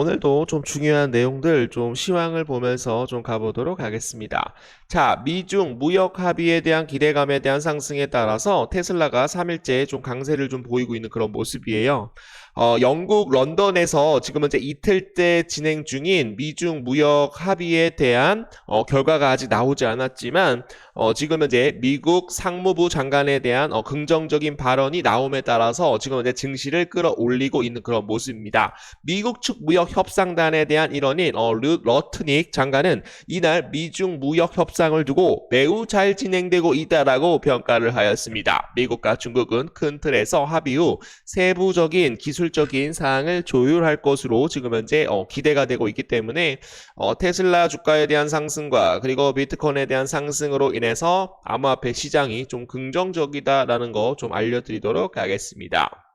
오늘도 좀 중요한 내용들 좀 시황을 보면서 좀 가보도록 하겠습니다. 자, 미중 무역 합의에 대한 기대감에 대한 상승에 따라서 테슬라가 3일째 좀 강세를 좀 보이고 있는 그런 모습이에요. 영국 런던에서 지금 현재 이틀째 진행 중인 미중 무역 합의에 대한 결과가 아직 나오지 않았지만 지금 현재 미국 상무부 장관에 대한 긍정적인 발언이 나옴에 따라서 지금 현재 증시를 끌어올리고 있는 그런 모습입니다. 미국 측 무역 협상단에 대한 일원인 러트닉 장관은 이날 미중 무역 협상을 두고 매우 잘 진행되고 있다라고 평가를 하였습니다. 미국과 중국은 큰 틀에서 합의 후 세부적인 기술적인 사항을 조율할 것으로 지금 현재 기대가 되고 있기 때문에 테슬라 주가에 대한 상승과 그리고 비트코인에 대한 상승으로 인해서 암호화폐 시장이 좀 긍정적이다라는 거 좀 알려드리도록 하겠습니다.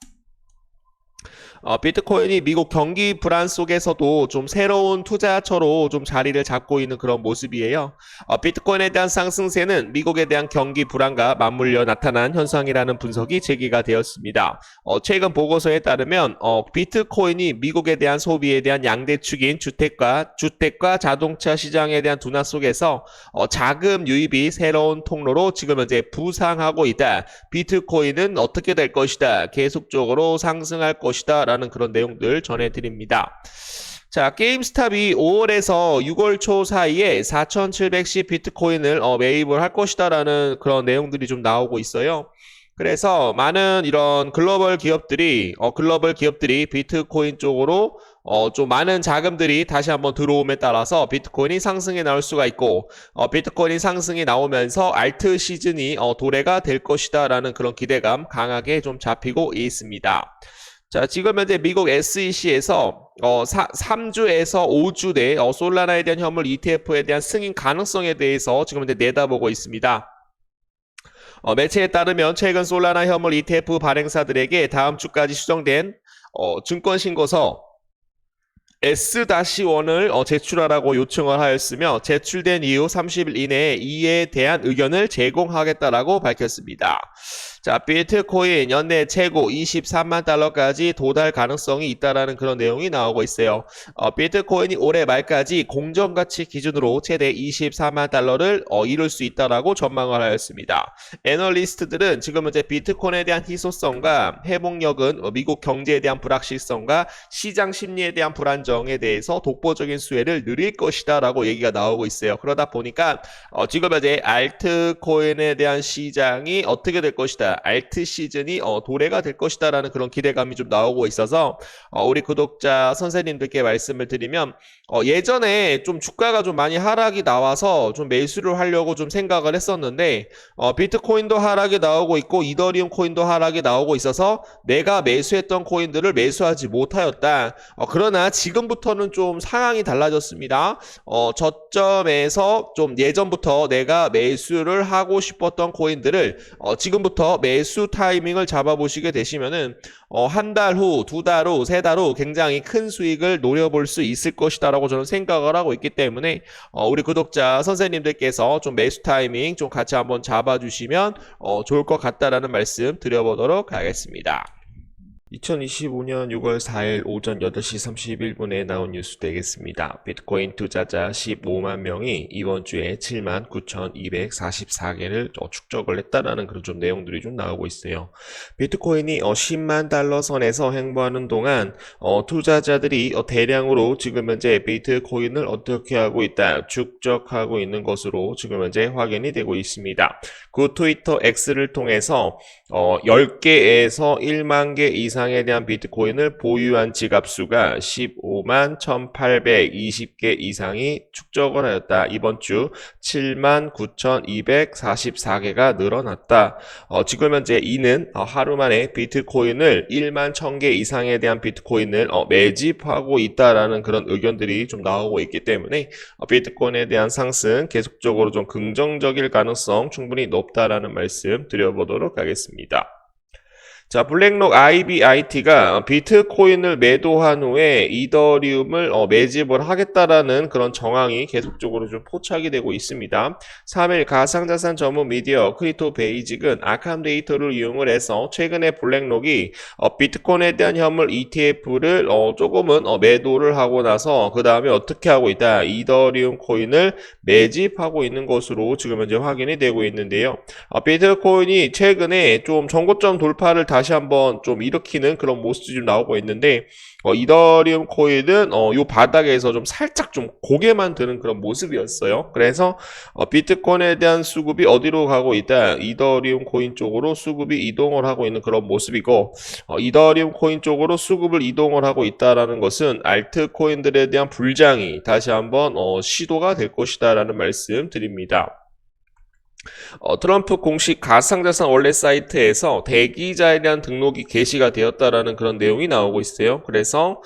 비트코인이 미국 경기 불안 속에서도 좀 새로운 투자처로 좀 자리를 잡고 있는 그런 모습이에요. 비트코인에 대한 상승세는 미국에 대한 경기 불안과 맞물려 나타난 현상이라는 분석이 제기가 되었습니다. 최근 보고서에 따르면 비트코인이 미국에 대한 소비에 대한 양대축인 주택과 자동차 시장에 대한 둔화 속에서 자금 유입이 새로운 통로로 지금 현재 부상하고 있다. 비트코인은 어떻게 될 것이다. 계속적으로 상승할 것이다. 라는 그런 내용들 전해드립니다. 자, 게임스탑이 5월에서 6월 초 사이에 4,710 비트코인을 매입을 할 것이다라는 그런 내용들이 좀 나오고 있어요. 그래서 많은 이런 글로벌 기업들이 비트코인 쪽으로 좀 많은 자금들이 다시 한번 들어옴에 따라서 비트코인이 상승해 나올 수가 있고 비트코인이 상승이 나오면서 알트 시즌이 도래가 될 것이다라는 그런 기대감 강하게 좀 잡히고 있습니다. 자, 지금 현재 미국 SEC에서 3주에서 5주 내 솔라나에 대한 현물 ETF에 대한 승인 가능성에 대해서 지금 현재 내다보고 있습니다. 매체에 따르면 최근 솔라나 현물 ETF 발행사들에게 다음 주까지 수정된 증권 신고서 S-1을 제출하라고 요청을 하였으며 제출된 이후 30일 이내에 이에 대한 의견을 제공하겠다라고 밝혔습니다. 자, 비트코인 연내 최고 23만 달러까지 도달 가능성이 있다라는 그런 내용이 나오고 있어요. 비트코인이 올해 말까지 공정가치 기준으로 최대 24만 달러를 이룰 수 있다라고 전망을 하였습니다. 애널리스트들은 지금 현재 비트코인에 대한 희소성과 회복력은 미국 경제에 대한 불확실성과 시장 심리에 대한 불안정에 대해서 독보적인 수혜를 누릴 것이다라고 얘기가 나오고 있어요. 그러다 보니까 지금 현재 알트코인에 대한 시장이 어떻게 될 것이다. 알트 시즌이 도래가 될 것이다라는 그런 기대감이 좀 나오고 있어서 우리 구독자 선생님들께 말씀을 드리면 예전에 좀 주가가 좀 많이 하락이 나와서 좀 매수를 하려고 좀 생각을 했었는데 비트코인도 하락이 나오고 있고 이더리움 코인도 하락이 나오고 있어서 내가 매수했던 코인들을 매수하지 못하였다. 그러나 지금부터는 좀 상황이 달라졌습니다. 저점에서 좀 예전부터 내가 매수를 하고 싶었던 코인들을 지금부터 매수 타이밍을 잡아보시게 되시면은 한 달 후, 두 달 후, 세 달 후 굉장히 큰 수익을 노려볼 수 있을 것이다라고 저는 생각을 하고 있기 때문에 우리 구독자 선생님들께서 좀 매수 타이밍 좀 같이 한번 잡아주시면 좋을 것 같다라는 말씀 드려보도록 하겠습니다. 2025년 6월 4일 오전 8시 31분에 나온 뉴스 되겠습니다. 비트코인 투자자 15만 명이 이번 주에 7만 9,244개를 축적을 했다라는 그런 좀 내용들이 좀 나오고 있어요. 비트코인이 10만 달러 선에서 행보하는 동안 투자자들이 대량으로 지금 현재 비트코인을 어떻게 하고 있다 축적하고 있는 것으로 지금 현재 확인이 되고 있습니다. 그 트위터 X를 통해서 10개에서 1만 개 이상에 대한 비트코인을 보유한 지갑수가 15만 1820개 이상이 축적을 하였다. 이번 주 7만 9244개가 늘어났다. 지금 현재 이는 하루 만에 비트코인을 1만 1000개 이상에 대한 비트코인을 매집하고 있다라는 그런 의견들이 좀 나오고 있기 때문에 비트코인에 대한 상승 계속적으로 좀 긍정적일 가능성 충분히 높다라는 말씀 드려보도록 하겠습니다. 자, 블랙록 IBIT가 비트코인을 매도한 후에 이더리움을 매집을 하겠다라는 그런 정황이 계속적으로 좀 포착이 되고 있습니다. 3일 가상자산 전문 미디어 크리토 베이직은 아캄 데이터를 이용을 해서 최근에 블랙록이 비트코인에 대한 현물 ETF를 조금은 매도를 하고 나서 그 다음에 어떻게 하고 있다? 이더리움 코인을 매집하고 있는 것으로 지금 현재 확인이 되고 있는데요. 비트코인이 최근에 좀 전고점 돌파를 다시 한번 좀 일으키는 그런 모습이 좀 나오고 있는데 이더리움 코인은 요 바닥에서 좀 살짝 좀 고개만 드는 그런 모습이었어요. 그래서 비트코인에 대한 수급이 어디로 가고 있다? 이더리움 코인 쪽으로 수급이 이동을 하고 있는 그런 모습이고 이더리움 코인 쪽으로 수급을 이동을 하고 있다라는 것은 알트코인들에 대한 불장이 다시 한번 시도가 될 것이다라는 말씀 드립니다. 트럼프 공식 가상자산 원래 사이트에서 대기자에 대한 등록이 게시가 되었다라는 그런 내용이 나오고 있어요. 그래서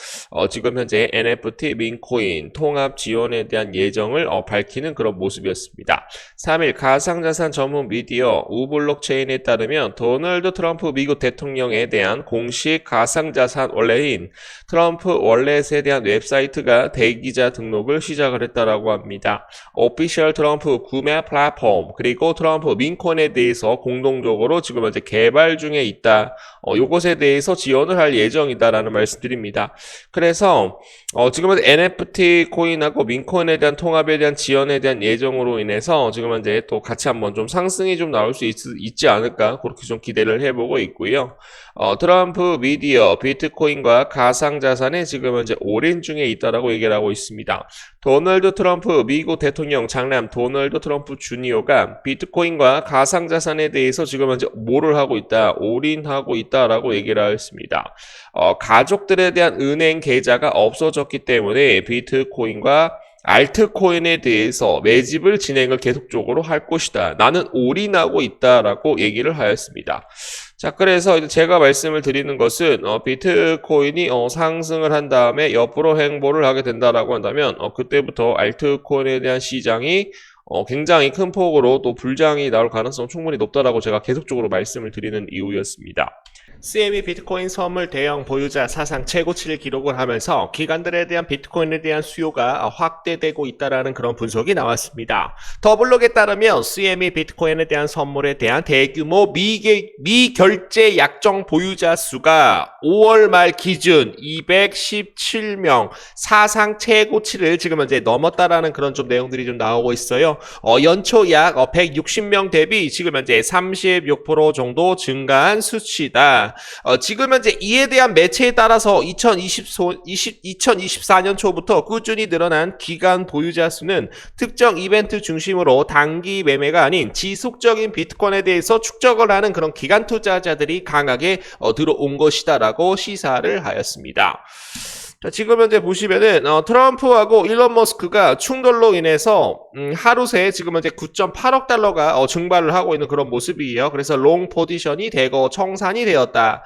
지금 현재 NFT 민코인 통합 지원에 대한 예정을 밝히는 그런 모습이었습니다. 3일 가상자산 전문 미디어 우블록체인에 따르면 도널드 트럼프 미국 대통령에 대한 공식 가상자산 원래인 트럼프 월렛에 대한 웹사이트가 대기자 등록을 시작을 했다라고 합니다. 오피셜 트럼프 구매 플랫폼 그리고 트럼프 민코인에 대해서 공동적으로 지금 현재 개발 중에 있다. 요것에 대해서 지원을 할 예정이다라는 말씀드립니다. 그래서 지금 현재 NFT 코인하고 민코인에 대한 통합에 대한 지원에 대한 예정으로 인해서 지금 현재 또 같이 한번 좀 상승이 좀 나올 수 있지 않을까 그렇게 좀 기대를 해보고 있고요. 트럼프 미디어 비트코인과 가상자산에 지금 현재 올인 중에 있다라고 얘기를 하고 있습니다. 도널드 트럼프 미국 대통령 장남 도널드 트럼프 주니어가 비트코인과 가상자산에 대해서 지금 현재 뭐를 하고 있다? 올인하고 있다라고 얘기를 했습니다. 가족들에 대한 은행 계좌가 없어졌기 때문에 비트코인과 알트코인에 대해서 매집을 진행을 계속적으로 할 것이다. 나는 올인하고 있다라고 얘기를 하였습니다. 자, 그래서 이제 제가 말씀을 드리는 것은 비트코인이 상승을 한 다음에 옆으로 행보를 하게 된다라고 한다면 그때부터 알트코인에 대한 시장이 굉장히 큰 폭으로 또 불장이 나올 가능성 충분히 높다라고 제가 계속적으로 말씀을 드리는 이유였습니다. CME 비트코인 선물 대형 보유자 사상 최고치를 기록을 하면서 기관들에 대한 비트코인에 대한 수요가 확대되고 있다라는 그런 분석이 나왔습니다. 더블록에 따르면 CME 비트코인에 대한 선물에 대한 대규모 미결제 약정 보유자 수가 5월 말 기준 217명 사상 최고치를 지금 현재 넘었다라는 그런 좀 내용들이 좀 나오고 있어요. 연초 약 160명 대비 지금 현재 36% 정도 증가한 수치다. 지금 현재 이에 대한 매체에 따라서 2024년 초부터 꾸준히 늘어난 기간 보유자 수는 특정 이벤트 중심으로 단기 매매가 아닌 지속적인 비트코인에 대해서 축적을 하는 그런 기간 투자자들이 강하게 들어온 것이다라고 시사를 하였습니다. 자, 지금 현재 보시면은 트럼프하고 일론 머스크가 충돌로 인해서 하루 새 지금 현재 9.8억 달러가 증발을 하고 있는 그런 모습이에요. 그래서 롱 포지션이 대거 청산이 되었다.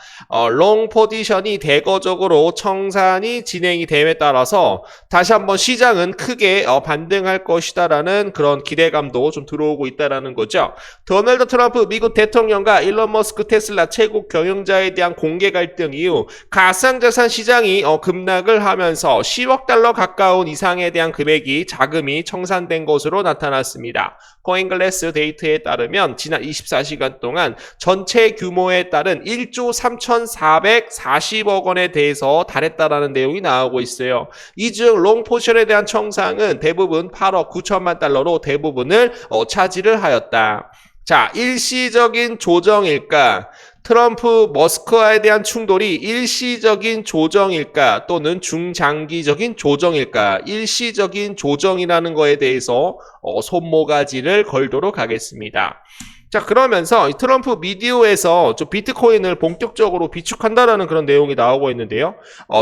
롱 포지션이 대거적으로 청산이 진행이 됨에 따라서 다시 한번 시장은 크게 반등할 것이다라는 그런 기대감도 좀 들어오고 있다라는 거죠. 도널드 트럼프 미국 대통령과 일론 머스크 테슬라 최고 경영자에 대한 공개 갈등 이후 가상자산 시장이 급락을 하면서 10억 달러 가까운 이상에 대한 금액이 자금이 청산된 것으로 나타났습니다. 코인글래스 데이터에 따르면 지난 24시간 동안 전체 규모에 따른 1조 3,440억 원에 대해서 달했다라는 내용이 나오고 있어요. 이 중 롱포션에 대한 청산은 대부분 8억 9천만 달러로 대부분을 차지를 하였다. 자, 일시적인 조정일까? 트럼프 머스크와에 대한 충돌이 일시적인 조정일까 또는 중장기적인 조정일까? 일시적인 조정이라는 거에 대해서 손모가지를 걸도록 하겠습니다. 자, 그러면서 트럼프 미디어에서 좀 비트코인을 본격적으로 비축한다라는 그런 내용이 나오고 있는데요.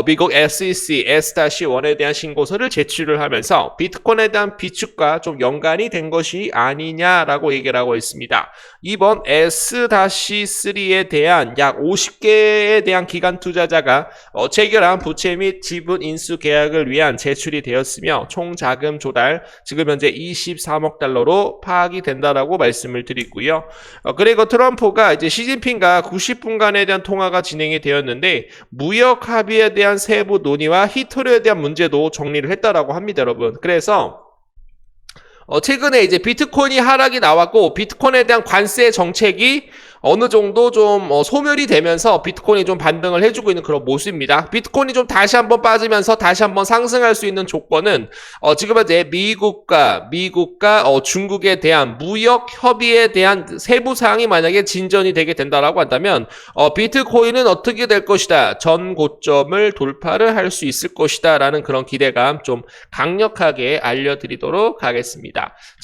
미국 SEC S-1에 대한 신고서를 제출을 하면서 비트코인에 대한 비축과 좀 연관이 된 것이 아니냐라고 얘기를 하고 있습니다. 이번 S-3에 대한 약 50개에 대한 기관 투자자가 체결한 부채 및 지분 인수 계약을 위한 제출이 되었으며 총 자금 조달 지금 현재 23억 달러로 파악이 된다라고 말씀을 드리고요. 있어요. 그리고 트럼프가 이제 시진핑과 90분간에 대한 통화가 진행이 되었는데 무역 합의에 대한 세부 논의와 히토류에 대한 문제도 정리를 했다라고 합니다, 여러분. 그래서 최근에 이제 비트코인이 하락이 나왔고 비트코인에 대한 관세 정책이 어느 정도 좀 소멸이 되면서 비트코인이 좀 반등을 해주고 있는 그런 모습입니다. 비트코인이 좀 다시 한번 빠지면서 다시 한번 상승할 수 있는 조건은 지금 이제 미국과 중국에 대한 무역 협의에 대한 세부 사항이 만약에 진전이 되게 된다라고 한다면 비트코인은 어떻게 될 것이다. 전 고점을 돌파를 할 수 있을 것이다라는 그런 기대감 좀 강력하게 알려드리도록 하겠습니다.